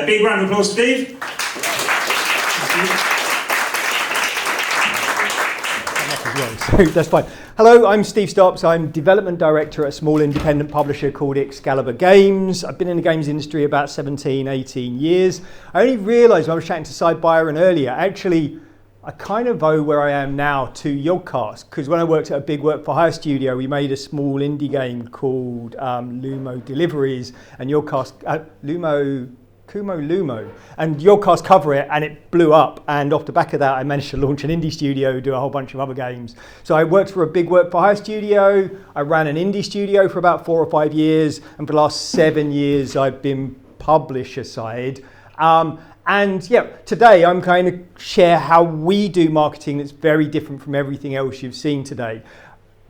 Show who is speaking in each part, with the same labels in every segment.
Speaker 1: Big round of applause, Steve.
Speaker 2: So that's fine. Hello, I'm Steve Stops. I'm development director at a small independent publisher called Excalibur Games. I've been in the games industry about 17, 18 years. I only realised when I was chatting to Cy Byron earlier, actually, I kind of owe where I am now to Yogcast, because when I worked at a big work for hire studio, we made a small indie game called Lumo Deliveries, and Yogcast, Lumo, and Yogcast cover it, and it blew up, and off the back of that I managed to launch an indie studio, do a whole bunch of other games. So I worked for a big work for hire studio, I ran an indie studio for about 4 or 5 years, and for the last 7 years I've been publisher side. And yeah, today I'm going to share how we do marketing that's very different from everything else you've seen today.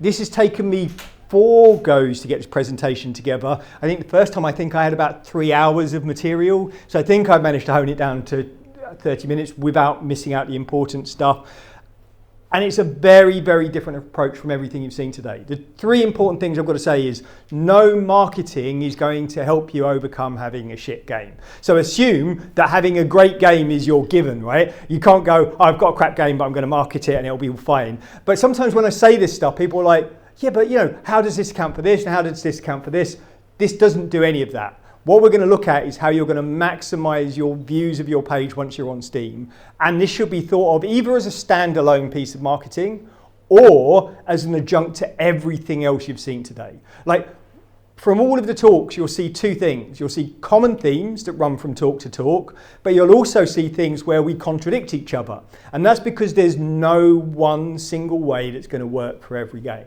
Speaker 2: This has taken me 4 goes to get this presentation together. I think the first time I had about 3 hours of material. So I think I managed to hone it down to 30 minutes without missing out the important stuff. And it's a very, very different approach from everything you've seen today. The 3 important things I've got to say is no marketing is going to help you overcome having a shit game. So assume that having a great game is your given, right? You can't go, oh, I've got a crap game, but I'm going to market it and it'll be fine. But sometimes when I say this stuff, people are like, yeah, but you know, how does this account for this? And how does this account for this? This doesn't do any of that. What we're going to look at is how you're going to maximize your views of your page once you're on Steam. And this should be thought of either as a standalone piece of marketing or as an adjunct to everything else you've seen today. Like from all of the talks, you'll see 2 things. You'll see common themes that run from talk to talk, but you'll also see things where we contradict each other. And that's because there's no one single way that's going to work for every game.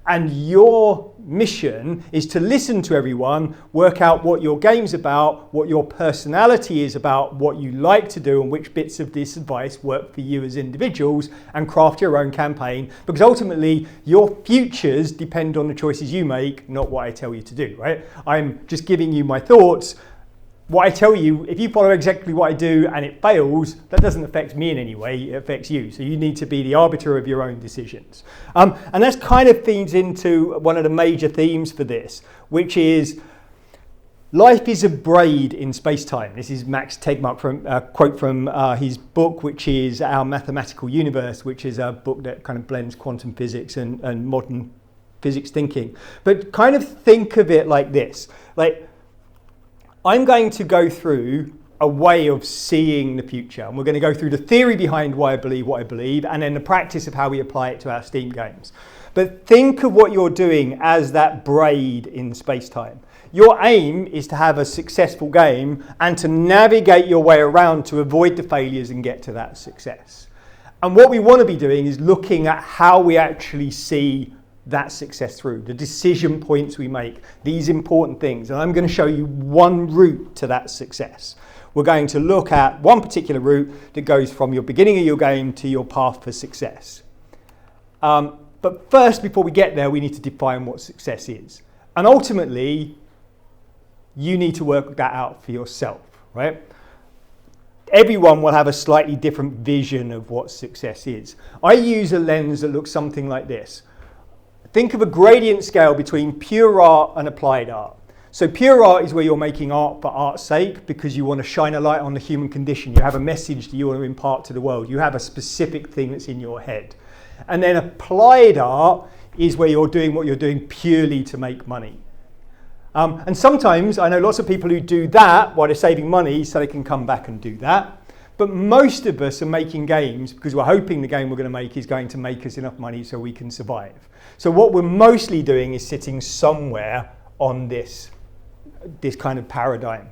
Speaker 2: And your mission is to listen to everyone, work out what your game's about, what your personality is about, what you like to do, and which bits of this advice work for you as individuals, and craft your own campaign. Because ultimately, your futures depend on the choices you make, not what I tell you to do, right? I'm just giving you my thoughts. What I tell you, if you follow exactly what I do and it fails, that doesn't affect me in any way, it affects you. So you need to be the arbiter of your own decisions. And that kind of feeds into one of the major themes for this, which is life is a braid in space-time. This is Max Tegmark from quote from his book, which is Our Mathematical Universe, which is a book that kind of blends quantum physics and modern physics thinking. But kind of think of it like this. I'm going to go through a way of seeing the future, and we're going to go through the theory behind why I believe what I believe, and then the practice of how we apply it to our Steam games. But think of what you're doing as that braid in space-time. Your aim is to have a successful game and to navigate your way around to avoid the failures and get to that success. And what we want to be doing is looking at how we actually see that success through, the decision points we make, these important things. And I'm going to show you one route to that success. We're going to look at one particular route that goes from your beginning of your game to your path for success. But first, before we get there, we need to define what success is. And ultimately, you need to work that out for yourself, right? Everyone will have a slightly different vision of what success is. I use a lens that looks something like this. Think of a gradient scale between pure art and applied art. So pure art is where you're making art for art's sake because you want to shine a light on the human condition. You have a message that you want to impart to the world. You have a specific thing that's in your head. And then applied art is where you're doing what you're doing purely to make money. And sometimes I know lots of people who do that while they're saving money so they can come back and do that. But most of us are making games because we're hoping the game we're going to make is going to make us enough money so we can survive. So what we're mostly doing is sitting somewhere on this kind of paradigm.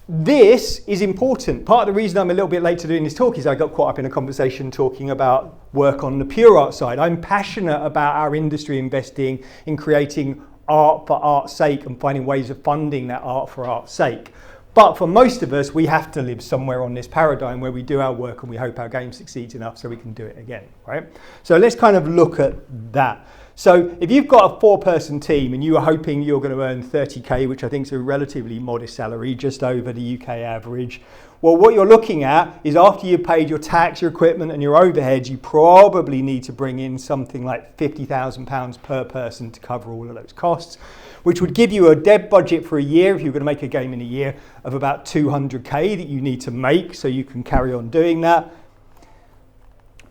Speaker 2: This is important. Part of the reason I'm a little bit late to doing this talk is I got caught up in a conversation talking about work on the pure art side. I'm passionate about our industry investing in creating art for art's sake and finding ways of funding that art for art's sake. But for most of us, we have to live somewhere on this paradigm where we do our work and we hope our game succeeds enough so we can do it again, right? So let's kind of look at that. So if you've got a 4-person team and you are hoping you're going to earn 30k, which I think is a relatively modest salary, just over the UK average, well, what you're looking at is after you've paid your tax, your equipment and your overheads, you probably need to bring in something like £50,000 per person to cover all of those costs, which would give you a dev budget for a year, if you're going to make a game in a year, of about 200k that you need to make so you can carry on doing that.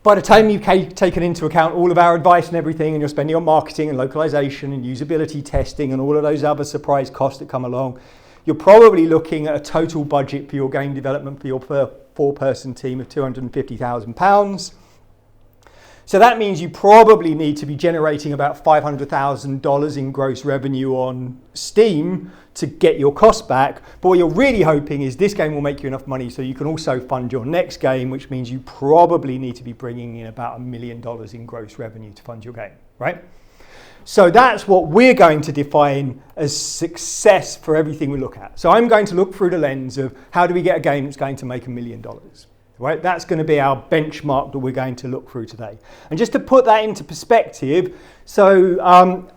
Speaker 2: By the time you've taken into account all of our advice and everything, and you're spending on marketing and localization and usability testing and all of those other surprise costs that come along, you're probably looking at a total budget for your game development for your 4-person team of £250,000. So that means you probably need to be generating about $500,000 in gross revenue on Steam to get your costs back. But what you're really hoping is this game will make you enough money so you can also fund your next game, which means you probably need to be bringing in about $1 million in gross revenue to fund your game, right? So that's what we're going to define as success for everything we look at. So I'm going to look through the lens of how do we get a game that's going to make $1 million? Right? That's going to be our benchmark that we're going to look through today. And just to put that into perspective, so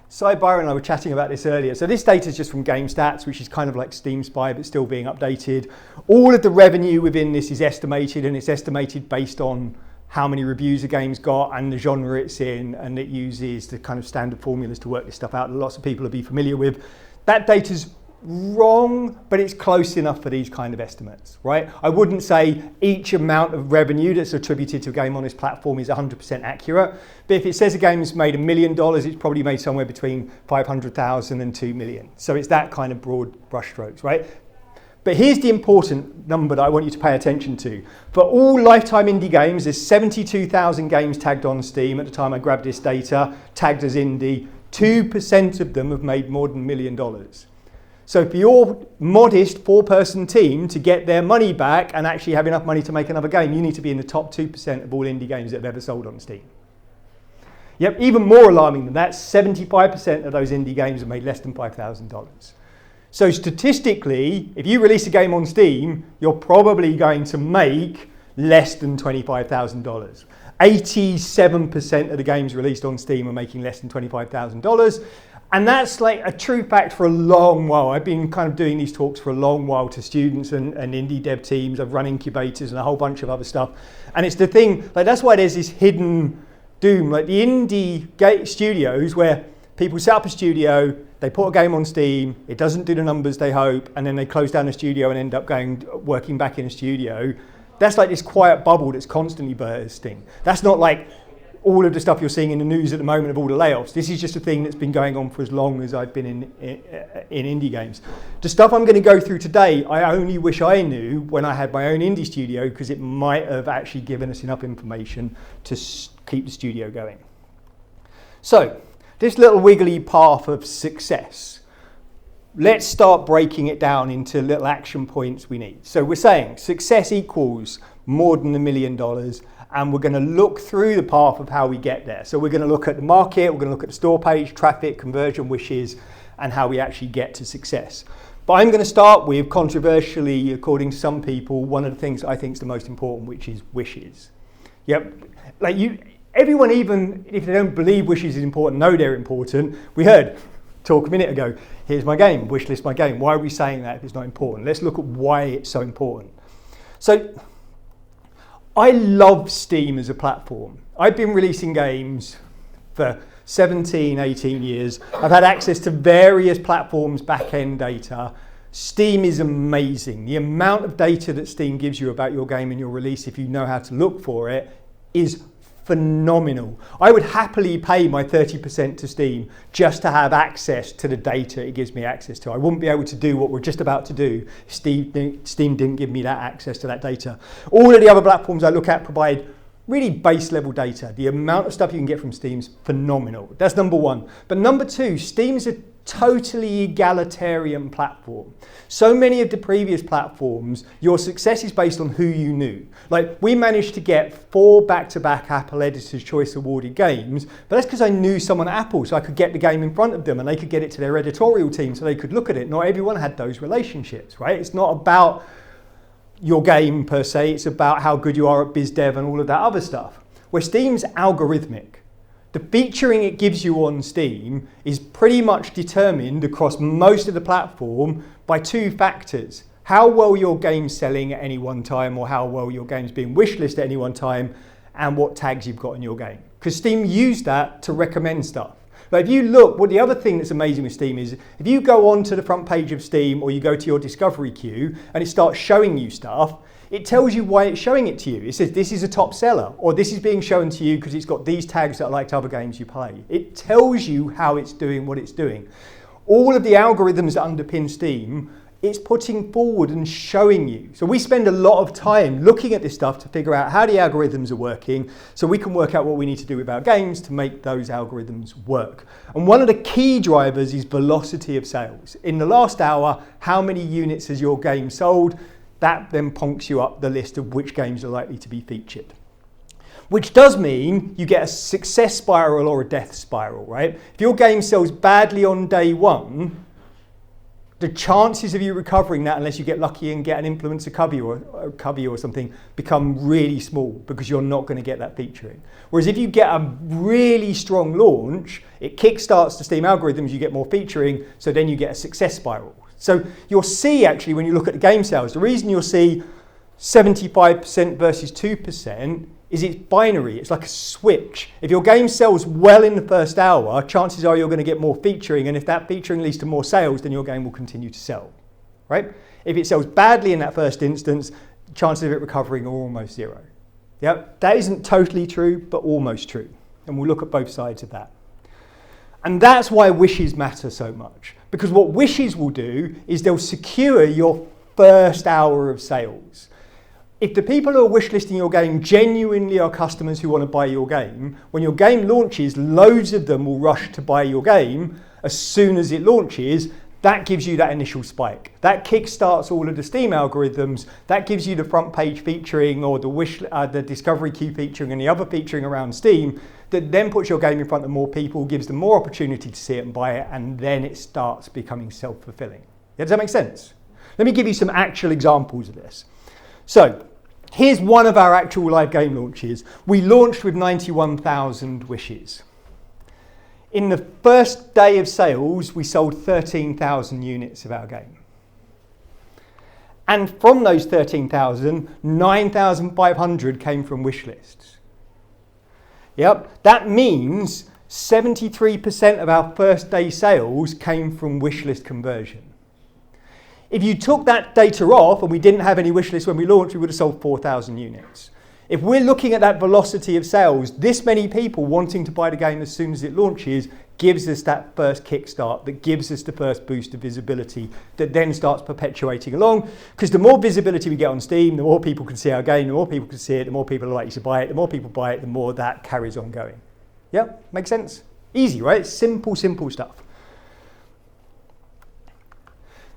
Speaker 2: Cy Byron and I were chatting about this earlier. So this data is just from GameStats, which is kind of like Steam Spy, but still being updated. All of the revenue within this is estimated, and it's estimated based on how many reviews a game's got and the genre it's in, and it uses the kind of standard formulas to work this stuff out that lots of people will be familiar with. That data's wrong, but it's close enough for these kind of estimates, right? I wouldn't say each amount of revenue that's attributed to a game on this platform is 100% accurate, but if it says a game's made $1 million, it's probably made somewhere between 500,000 and 2 million. So it's that kind of broad brushstrokes, right? But here's the important number that I want you to pay attention to. For all lifetime indie games, there's 72,000 games tagged on Steam at the time I grabbed this data, tagged as indie. 2% of them have made more than $1 million. So for your modest 4-person team to get their money back and actually have enough money to make another game, you need to be in the top 2% of all indie games that have ever sold on Steam. Yep, even more alarming than that, 75% of those indie games have made less than $5,000. So statistically, if you release a game on Steam, you're probably going to make less than $25,000. 87% of the games released on Steam are making less than $25,000. And that's like a true fact for a long while. I've been kind of doing these talks for a long while to students and indie dev teams. I've run incubators and a whole bunch of other stuff. And it's the thing, like that's why there's this hidden doom. Like the indie studios where people set up a studio, they put a game on Steam, it doesn't do the numbers they hope, and then they close down the studio and end up working back in a studio. That's like this quiet bubble that's constantly bursting. That's not like all of the stuff you're seeing in the news at the moment of all the layoffs. This is just a thing that's been going on for as long as I've been in indie games. The stuff I'm going to go through today, I only wish I knew when I had my own indie studio, because it might have actually given us enough information to keep the studio going. So, this little wiggly path of success, let's start breaking it down into little action points we need. So we're saying success equals more than $1 million, and we're going to look through the path of how we get there. So we're going to look at the market, we're going to look at the store page, traffic, conversion, wishes, and how we actually get to success. But I'm going to start with, controversially, according to some people, one of the things I think is the most important, which is wishes. Yep, everyone, even if they don't believe wishes is important, know they're important. We heard talk a minute ago, here's my game, wishlist my game. Why are we saying that if it's not important? Let's look at why it's so important. So I love Steam as a platform. I've been releasing games for 17, 18 years. I've had access to various platforms' back-end data. Steam is amazing. The amount of data that Steam gives you about your game and your release, if you know how to look for it, is phenomenal. I would happily pay my 30% to Steam just to have access to the data it gives me access to. I wouldn't be able to do what we're just about to do if Steam didn't give me that access to that data. All of the other platforms I look at provide really base level data. The amount of stuff you can get from Steam's phenomenal. That's number one. But number two, Steam's a totally egalitarian platform. So many of the previous platforms, your success is based on who you knew. Like, we managed to get 4 back-to-back Apple Editor's Choice awarded games, but that's because I knew someone at Apple, so I could get the game in front of them and they could get it to their editorial team so they could look at it. Not everyone had those relationships, right? It's not about your game per se, it's about how good you are at biz dev and all of that other stuff. Where Steam's algorithmic. The featuring it gives you on Steam is pretty much determined across most of the platform by two factors. How well your game's selling at any one time, or how well your game's being wishlisted at any one time, and what tags you've got in your game. Because Steam use that to recommend stuff. But if you look, well, the other thing that's amazing with Steam is if you go onto the front page of Steam or you go to your discovery queue and it starts showing you stuff, it tells you why it's showing it to you. It says this is a top seller, or this is being shown to you because it's got these tags that are like to other games you play. It tells you how it's doing what it's doing. All of the algorithms that underpin Steam, it's putting forward and showing you. So we spend a lot of time looking at this stuff to figure out how the algorithms are working so we can work out what we need to do with our games to make those algorithms work. And one of the key drivers is velocity of sales. In the last hour, how many units has your game sold? That then punks you up the list of which games are likely to be featured. Which does mean you get a success spiral or a death spiral, right? If your game sells badly on day one, the chances of you recovering that, unless you get lucky and get an influencer cubby or something, become really small because you're not going to get that featuring. Whereas if you get a really strong launch, it kickstarts the Steam algorithms, you get more featuring, so then you get a success spiral. So you'll see actually when you look at the game sales, the reason you'll see 75% versus 2% is it's binary. It's like a switch. If your game sells well in the first hour, chances are you're going to get more featuring, and if that featuring leads to more sales, then your game will continue to sell, right? If it sells badly in that first instance, chances of it recovering are almost zero. Yep, that isn't totally true, but almost true. And we'll look at both sides of that. And that's why wishes matter so much. Because what wishes will do is they'll secure your first hour of sales. If the people who are wishlisting your game genuinely are customers who want to buy your game, when your game launches, loads of them will rush to buy your game as soon as it launches. That gives you that initial spike. That kickstarts all of the Steam algorithms. That gives you the front page featuring or the discovery queue featuring and the other featuring around Steam that then puts your game in front of more people, gives them more opportunity to see it and buy it, and then it starts becoming self-fulfilling. Yeah, does that make sense? Let me give you some actual examples of this. So here's one of our actual live game launches. We launched with 91,000 wishes. In the first day of sales, we sold 13,000 units of our game. And from those 13,000, 9,500 came from wish lists. Yep, that means 73% of our first day sales came from wish list conversion. If you took that data off and we didn't have any wish lists when we launched, we would have sold 4,000 units. If we're looking at that velocity of sales, this many people wanting to buy the game as soon as it launches gives us that first kickstart, that gives us the first boost of visibility that then starts perpetuating along. Because the more visibility we get on Steam, the more people can see our game, the more people can see it, the more people are likely to buy it, the more people buy it, the more that carries on going. Yeah, makes sense? Easy, right? Simple, simple stuff.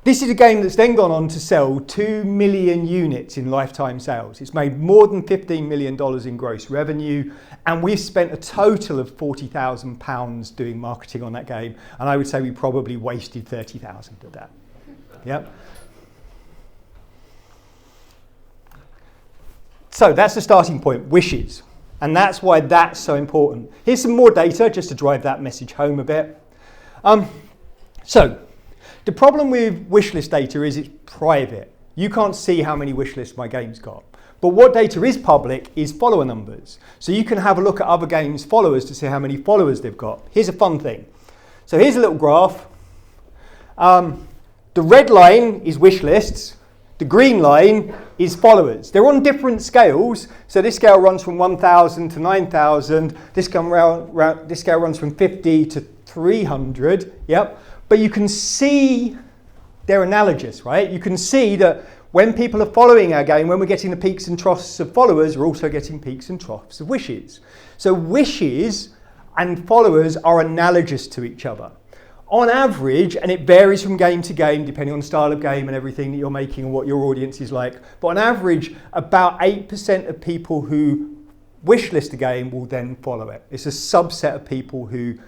Speaker 2: This is a game that's then gone on to sell 2 million units in lifetime sales. It's made more than $15 million in gross revenue, and we've spent a total of £40,000 doing marketing on that game, and I would say we probably wasted 30,000 of that. Yep. So that's the starting point, wishes, and that's why that's so important. Here's some more data just to drive that message home a bit. The problem with wishlist data is it's private. You can't see how many wishlists my game's got. But what data is public is follower numbers. So you can have a look at other games' followers to see how many followers they've got. Here's a fun thing. So here's a little graph. The red line is wishlists. The green line is followers. They're on different scales. So this scale runs from 1,000 to 9,000. This scale runs from 50 to 300. Yep. But you can see they're analogous, right? You can see that when people are following our game, when we're getting the peaks and troughs of followers, we're also getting peaks and troughs of wishes. So wishes and followers are analogous to each other. On average, and it varies from game to game, depending on the style of game and everything that you're making and what your audience is like, but on average, about 8% of people who wishlist a game will then follow it. It's a subset of people who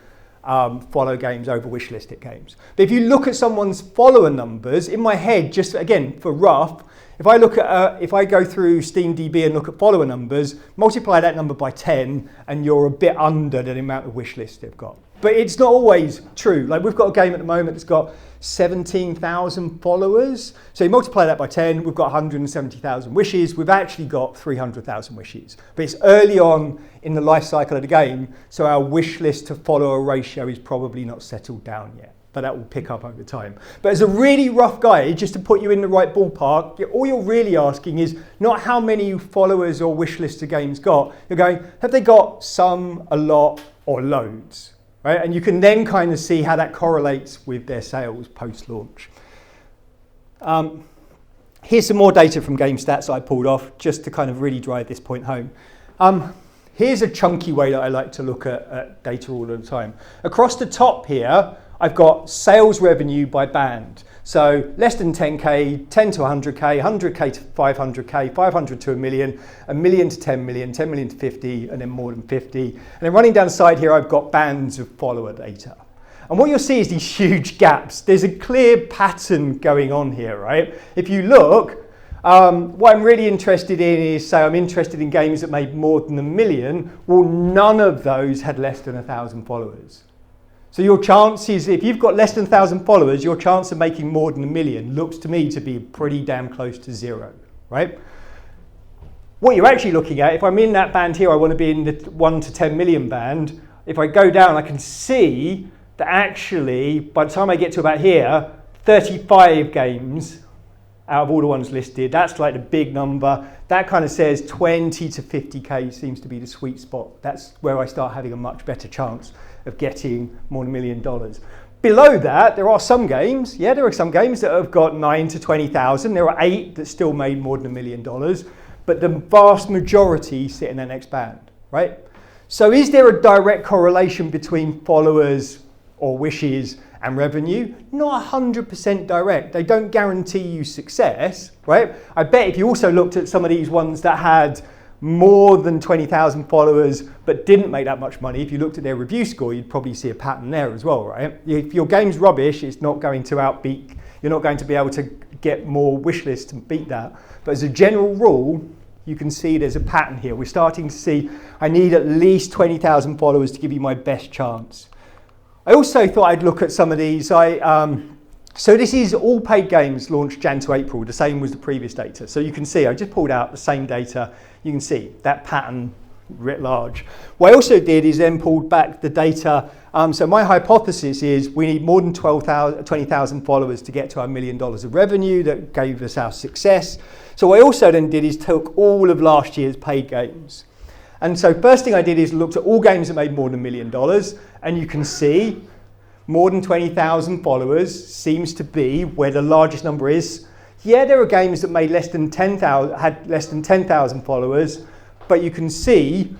Speaker 2: follow games over wishlisted games. But if you look at someone's follower numbers, in my head, just again for rough, If I look at, if I go through SteamDB and look at follower numbers, multiply that number by 10, and you're a bit under the amount of wish lists they've got. But it's not always true. Like we've got a game at the moment that's got 17,000 followers. So you multiply that by 10, we've got 170,000 wishes. We've actually got 300,000 wishes. But it's early on in the life cycle of the game, so our wish list to follower ratio is probably not settled down yet. But that will pick up over time. But as a really rough guide, just to put you in the right ballpark, all you're really asking is not how many followers or wish lists a game's got. You're going, have they got some, a lot, or loads? Right? And you can then kind of see how that correlates with their sales post-launch. Here's some more data from GameStats I pulled off just to kind of really drive this point home. Here's a chunky way that I like to look at data all the time. Across the top here, I've got sales revenue by band. So less than 10K, 10 to 100K, 100K to 500K, 500 to a million to 10 million, 10 million to 50, and then more than 50. And then running down the side here, I've got bands of follower data. And what you'll see is these huge gaps. There's a clear pattern going on here, right? If you look, what I'm really interested in is, say I'm interested in games that made more than 1 million. Well, none of those had less than 1,000 followers. So your chances, if you've got less than 1,000 followers, your chance of making more than 1 million looks to me to be pretty damn close to zero, right? What you're actually looking at, if I'm in that band here, I want to be in the 1 to 10 million band. If I go down, I can see that actually, by the time I get to about here, 35 games out of all the ones listed, that's like the big number. That kind of says 20 to 50K seems to be the sweet spot. That's where I start having a much better chance of getting more than $1 million. Below that, there are some games. Yeah, there are some games that have got 9 to 20,000. There are 8 that still made more than $1 million. But the vast majority sit in the next band, right? So is there a direct correlation between followers or wishes and revenue? Not 100% direct. They don't guarantee you success, right? I bet if you also looked at some of these ones that had more than 20,000 followers but didn't make that much money, if you looked at their review score, you'd probably see a pattern there as well, right? If your game's rubbish, it's not going to outbeat, you're not going to be able to get more wish lists to beat that. But as a general rule, you can see there's a pattern here. We're starting to see, I need at least 20,000 followers to give you my best chance. I also thought I'd look at some of these. So this is all paid games launched Jan to April, the same was the previous data. So you can see, I just pulled out the same data. You can see that pattern writ large. What I also did is then pulled back the data. So my hypothesis is we need more than 20,000 followers to get to our $1 million of revenue that gave us our success. So what I also then did is took all of last year's paid games. And so first thing I did is looked at all games that made more than $1 million. And you can see more than 20,000 followers seems to be where the largest number is. Yeah, there are games that made less than 10,000, had less than 10,000 followers, but you can see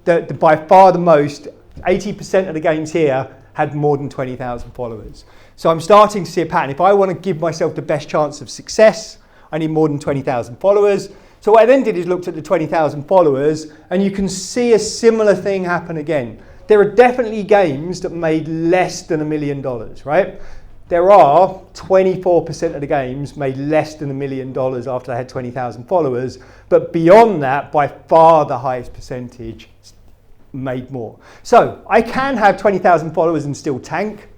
Speaker 2: that by far the most, 80% of the games here had more than 20,000 followers. So I'm starting to see a pattern. If I want to give myself the best chance of success, I need more than 20,000 followers. So what I then did is looked at the 20,000 followers, and you can see a similar thing happen again. There are definitely games that made less than $1 million, right? There are 24% of the games made less than $1 million after they had 20,000 followers, but beyond that, by far the highest percentage made more. So I can have 20,000 followers and still tank,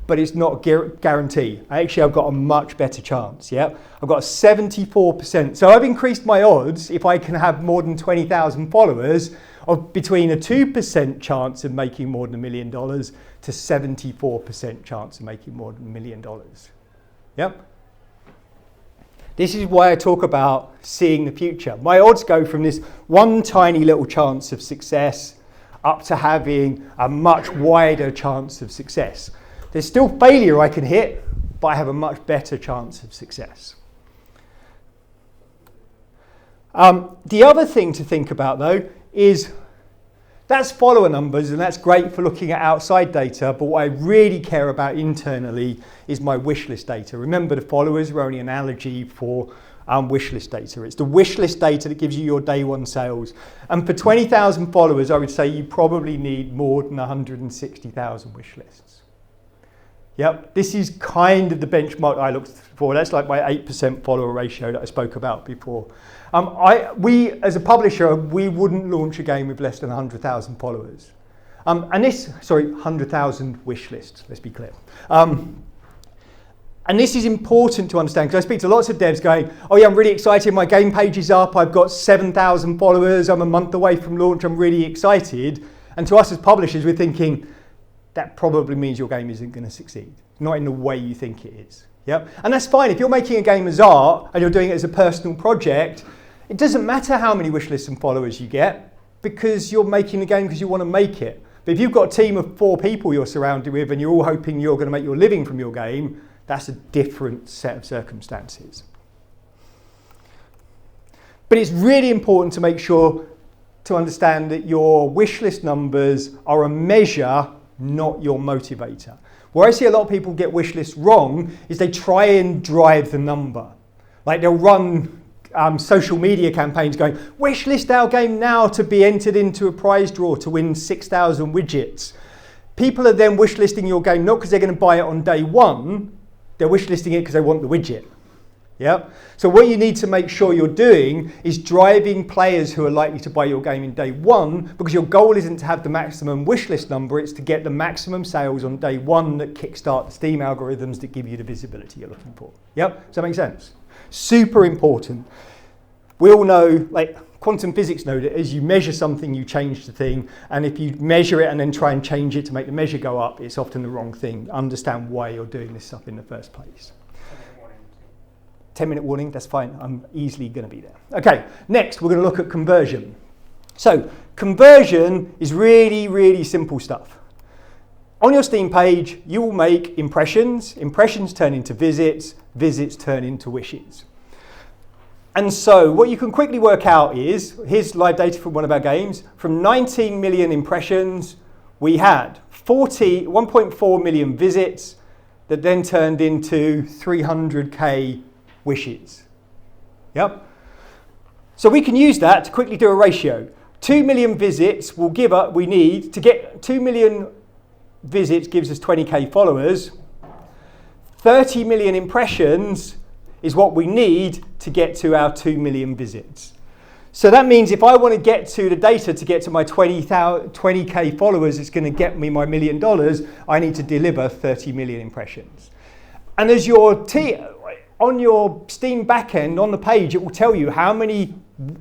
Speaker 2: but it's not guaranteed. Actually, I've got a much better chance, yeah? I've got 74%. So I've increased my odds if I can have more than 20,000 followers of between a 2% chance of making more than $1 million to 74% chance of making more than $1 million. Yep. This is why I talk about seeing the future. My odds go from this one tiny little chance of success up to having a much wider chance of success. There's still failure I can hit, but I have a much better chance of success. The other thing to think about though is that's follower numbers and that's great for looking at outside data, but what I really care about internally is my wishlist data. Remember, the followers are only an analogy for wishlist data. It's the wishlist data that gives you your day one sales. And for 20,000 followers, I would say you probably need more than 160,000 wishlists. Yep, this is kind of the benchmark I looked for. That's like my 8% follower ratio that I spoke about before. We, as a publisher, we wouldn't launch a game with less than 100,000 followers. 100,000 wish lists, let's be clear. And this is important to understand because I speak to lots of devs going, oh yeah, I'm really excited, my game page is up, I've got 7,000 followers, I'm a month away from launch, I'm really excited. And to us as publishers, we're thinking, that probably means your game isn't going to succeed. Not in the way you think it is. Yep. And that's fine. If you're making a game as art and you're doing it as a personal project, it doesn't matter how many wish lists and followers you get because you're making the game because you want to make it. But if you've got a team of 4 people you're surrounded with and you're all hoping you're going to make your living from your game, that's a different set of circumstances. But it's really important to make sure to understand that your wish list numbers are a measure, not your motivator. Where I see a lot of people get wish lists wrong is they try and drive the number. Like they'll run social media campaigns going, wish list our game now to be entered into a prize draw to win 6,000 widgets. People are then wish listing your game not because they're going to buy it on day one, they're wish listing it because they want the widget. Yeah. So what you need to make sure you're doing is driving players who are likely to buy your game in day one, because your goal isn't to have the maximum wishlist number, it's to get the maximum sales on day one that kickstart the Steam algorithms that give you the visibility you're looking for. Yep. Does that make sense? Super important. We all know, like quantum physics know that as you measure something, you change the thing. And if you measure it and then try and change it to make the measure go up, it's often the wrong thing. Understand why you're doing this stuff in the first place. 10-minute warning, that's fine. I'm easily going to be there. Okay, next we're going to look at conversion. So conversion is really, really simple stuff. On your Steam page, you will make impressions. Impressions turn into visits. Visits turn into wishes. And so what you can quickly work out is, here's live data from one of our games. From 19 million impressions, we had 1.4 million visits that then turned into 300k wishes. Yep. So we can use that to quickly do a ratio. 2 million visits will give up, we need to get 2 million visits gives us 20k followers. 30 million impressions is what we need to get to our 2 million visits. So that means if I want to get to the data to get to my 20k followers, it's going to get me my $1 million, I need to deliver 30 million impressions. And as your on your Steam backend, on the page, it will tell you how many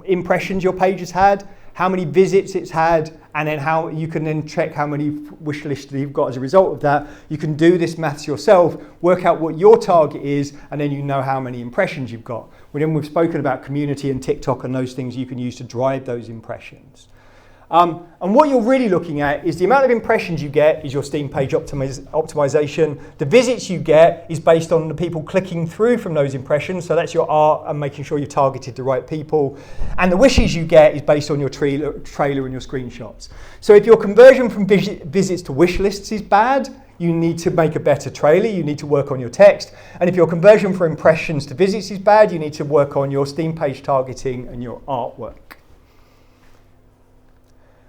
Speaker 2: impressions your page has had, how many visits it's had, and then how you can then check how many wish lists you've got as a result of that. You can do this maths yourself, work out what your target is, and then you know how many impressions you've got. We've spoken about community and TikTok and those things you can use to drive those impressions. And what you're really looking at is the amount of impressions you get is your Steam Page Optimisation. The visits you get is based on the people clicking through from those impressions. So that's your art and making sure you've targeted the right people. And the wishes you get is based on your trailer and your screenshots. So if your conversion from visits to wish lists is bad, you need to make a better trailer, you need to work on your text. And if your conversion from impressions to visits is bad, you need to work on your Steam page targeting and your artwork.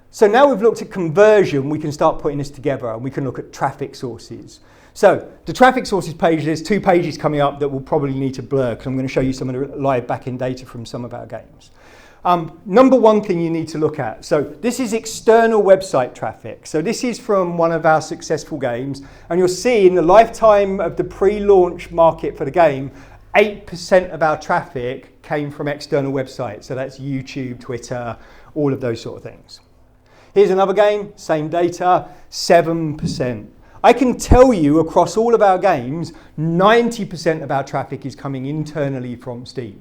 Speaker 2: So now we've looked at conversion, we can start putting this together and we can look at traffic sources. So the traffic sources page, there's 2 pages coming up that we'll probably need to blur because I'm going to show you some of the live backend data from some of our games. Number one thing you need to look at. So this is external website traffic. So this is from one of our successful games. And you'll see in the lifetime of the pre-launch market for the game, 8% of our traffic came from external websites. So that's YouTube, Twitter, all of those sort of things. Here's another game, same data, 7%. I can tell you across all of our games, 90% of our traffic is coming internally from Steam.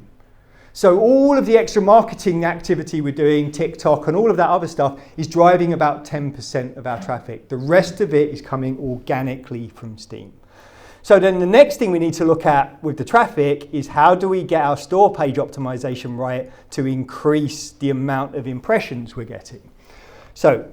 Speaker 2: So all of the extra marketing activity we're doing, TikTok and all of that other stuff is driving about 10% of our traffic. The rest of it is coming organically from Steam. So then the next thing we need to look at with the traffic is how do we get our store page optimization right to increase the amount of impressions we're getting. So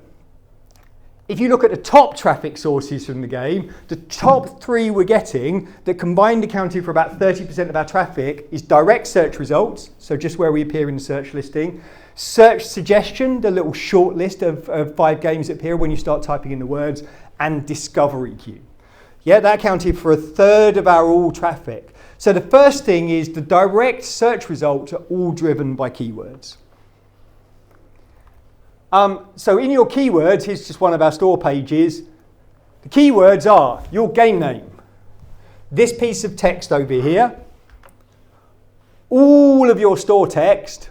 Speaker 2: if you look at the top traffic sources from the game, the top 3 we're getting that combined accounted for about 30% of our traffic is direct search results, so just where we appear in the search listing, search suggestion, the little short list of 5 games that appear when you start typing in the words, and discovery queue. Yeah, that accounted for 1/3 of our all traffic. So the first thing is the direct search results are all driven by keywords. So in your keywords, here's just one of our store pages. The keywords are your game name, this piece of text over here, all of your store text,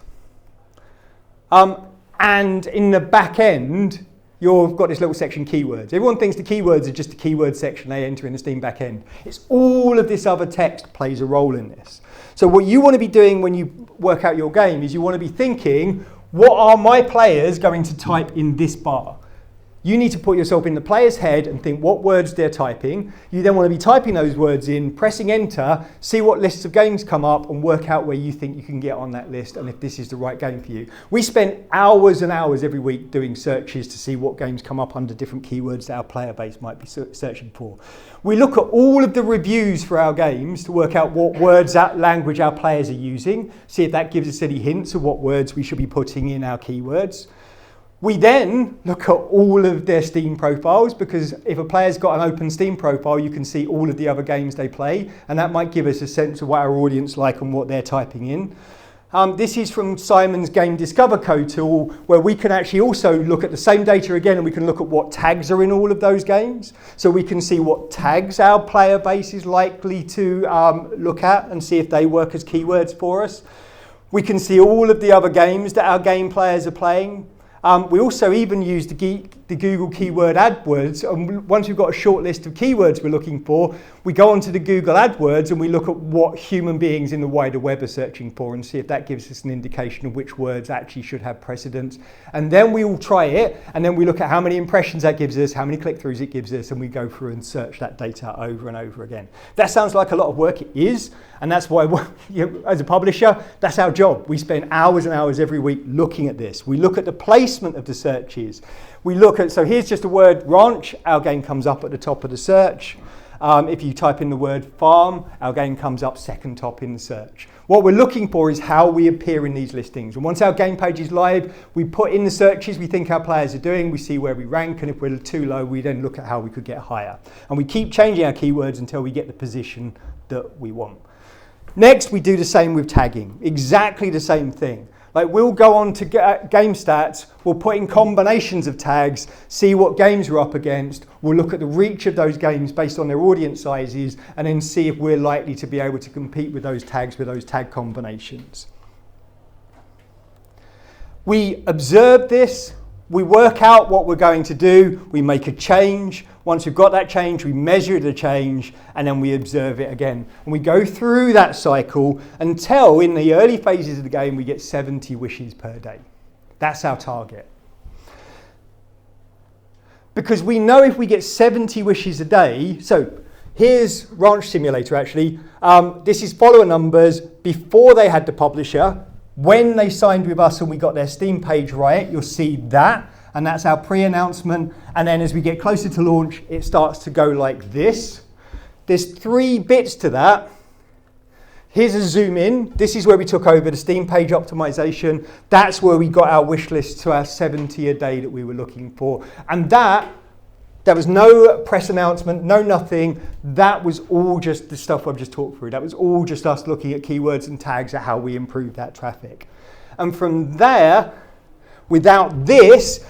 Speaker 2: and in the back end, you've got this little section keywords. Everyone thinks the keywords are just the keyword section they enter in the Steam backend. It's all of this other text plays a role in this. So what you want to be doing when you work out your game is you want to be thinking, what are my players going to type in this bar? You need to put yourself in the player's head and think what words they're typing. You then want to be typing those words in, pressing enter, see what lists of games come up and work out where you think you can get on that list and if this is the right game for you. We spend hours and hours every week doing searches to see what games come up under different keywords that our player base might be searching for. We look at all of the reviews for our games to work out what words, that language our players are using, see if that gives us any hints of what words we should be putting in our keywords. We then look at all of their Steam profiles, because if a player's got an open Steam profile, you can see all of the other games they play, and that might give us a sense of what our audience like and what they're typing in. This is from Simon's Game Discover Code tool, where we can actually also look at the same data again, and we can look at what tags are in all of those games. So we can see what tags our player base is likely to look at and see if they work as keywords for us. We can see all of the other games that our game players are playing. We also even use the Google Keyword AdWords, and once we've got a short list of keywords we're looking for, we go onto the Google AdWords and we look at what human beings in the wider web are searching for and see if that gives us an indication of which words actually should have precedence. And then we will try it, and then we look at how many impressions that gives us, how many click-throughs it gives us, and we go through and search that data over and over again. That sounds like a lot of work. It is, and that's why, as a publisher, that's our job. We spend hours and hours every week looking at this. We look at the placement of the searches. We look at, so here's just the word ranch, our game comes up at the top of the search. If you type in the word farm, our game comes up second top in the search. What we're looking for is how we appear in these listings. And once our game page is live, we put in the searches we think our players are doing, we see where we rank, and if we're too low, we then look at how we could get higher. And we keep changing our keywords until we get the position that we want. Next, we do the same with tagging, exactly the same thing. Like, we'll go on to game stats, we'll put in combinations of tags, see what games we're up against, we'll look at the reach of those games based on their audience sizes, and then see if we're likely to be able to compete with those tags, with those tag combinations. We observe this, we work out what we're going to do, we make a change. Once we've got that change, we measure the change, and then we observe it again. And we go through that cycle until in the early phases of the game, we get 70 wishes per day. That's our target. Because we know if we get 70 wishes a day, so here's Ranch Simulator actually. This is follower numbers before they had the publisher. When they signed with us and we got their Steam page right, you'll see that. And that's our pre-announcement. And then as we get closer to launch, it starts to go like this. There's 3 bits to that. Here's a zoom in. This is where we took over the Steam Page Optimisation. That's where we got our wish list to our 70 a day that we were looking for. And there was no press announcement, no nothing. That was all just the stuff I've just talked through. That was all just us looking at keywords and tags at how we improve that traffic. And from there, without this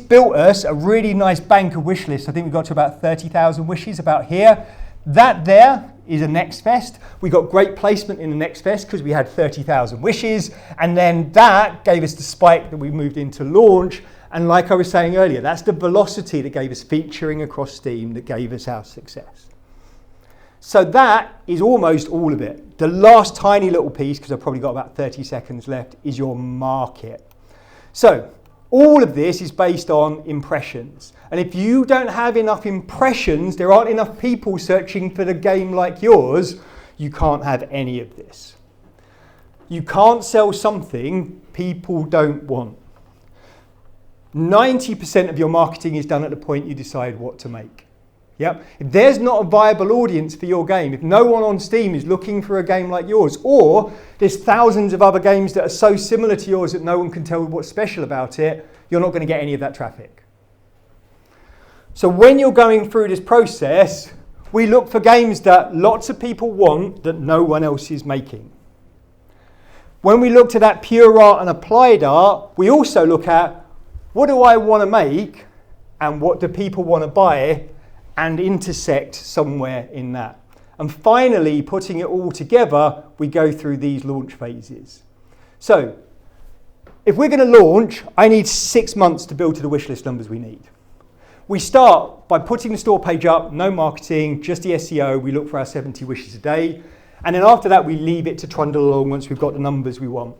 Speaker 2: built us a really nice bank of wish lists. I think we got to about 30,000 wishes about here. That there is a Next Fest. We got great placement in the Next Fest because we had 30,000 wishes. And then that gave us the spike that we moved into launch. And like I was saying earlier, that's the velocity that gave us featuring across Steam that gave us our success. So that is almost all of it. The last tiny little piece, because I've probably got about 30 seconds left, is your market. So all of this is based on impressions. And if you don't have enough impressions, there aren't enough people searching for the game like yours, you can't have any of this. You can't sell something people don't want. 90% of your marketing is done at the point you decide what to make. Yep. If there's not a viable audience for your game, if no one on Steam is looking for a game like yours, or there's thousands of other games that are so similar to yours that no one can tell what's special about it, you're not going to get any of that traffic. So when you're going through this process, we look for games that lots of people want that no one else is making. When we look to that pure art and applied art, we also look at what do I want to make and what do people want to buy and intersect somewhere in that. And finally, putting it all together, we go through these launch phases. So, if we're going to launch, I need 6 months to build to the wishlist numbers we need. We start by putting the store page up, no marketing, just the SEO. We look for our 70 wishes a day. And then after that, we leave it to trundle along once we've got the numbers we want.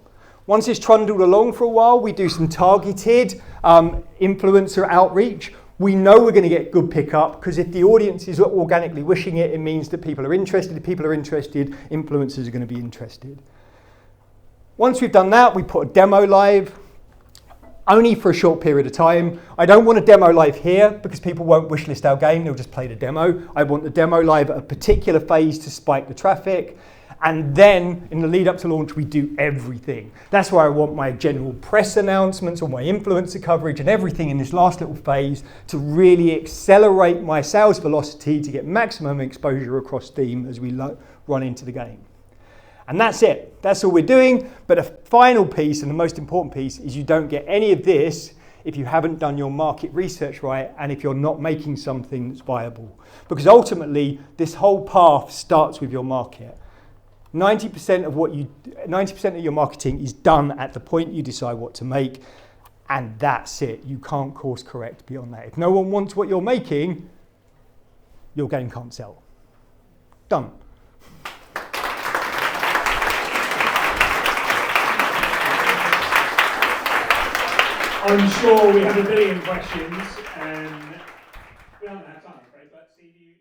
Speaker 2: Once it's trundled along for a while, we do some targeted influencer outreach. We know we're going to get good pickup because if the audience is organically wishing it, it means that people are interested. If people are interested, influencers are going to be interested. Once we've done that, we put a demo live, only for a short period of time. I don't want a demo live here because people won't wishlist our game, they'll just play the demo. I want the demo live at a particular phase to spike the traffic. And then in the lead up to launch, we do everything. That's why I want my general press announcements or my influencer coverage and everything in this last little phase to really accelerate my sales velocity to get maximum exposure across Steam as we run into the game. And that's it. That's all we're doing. But the final piece and the most important piece is you don't get any of this if you haven't done your market research right and if you're not making something that's viable. Because ultimately, this whole path starts with your market. 90% of your marketing is done at the point you decide what to make, and that's it. You can't course correct beyond that. If no one wants what you're making, your game can't sell. Done.
Speaker 1: I'm sure we have a billion questions. We haven't had time, I'm afraid, but see you.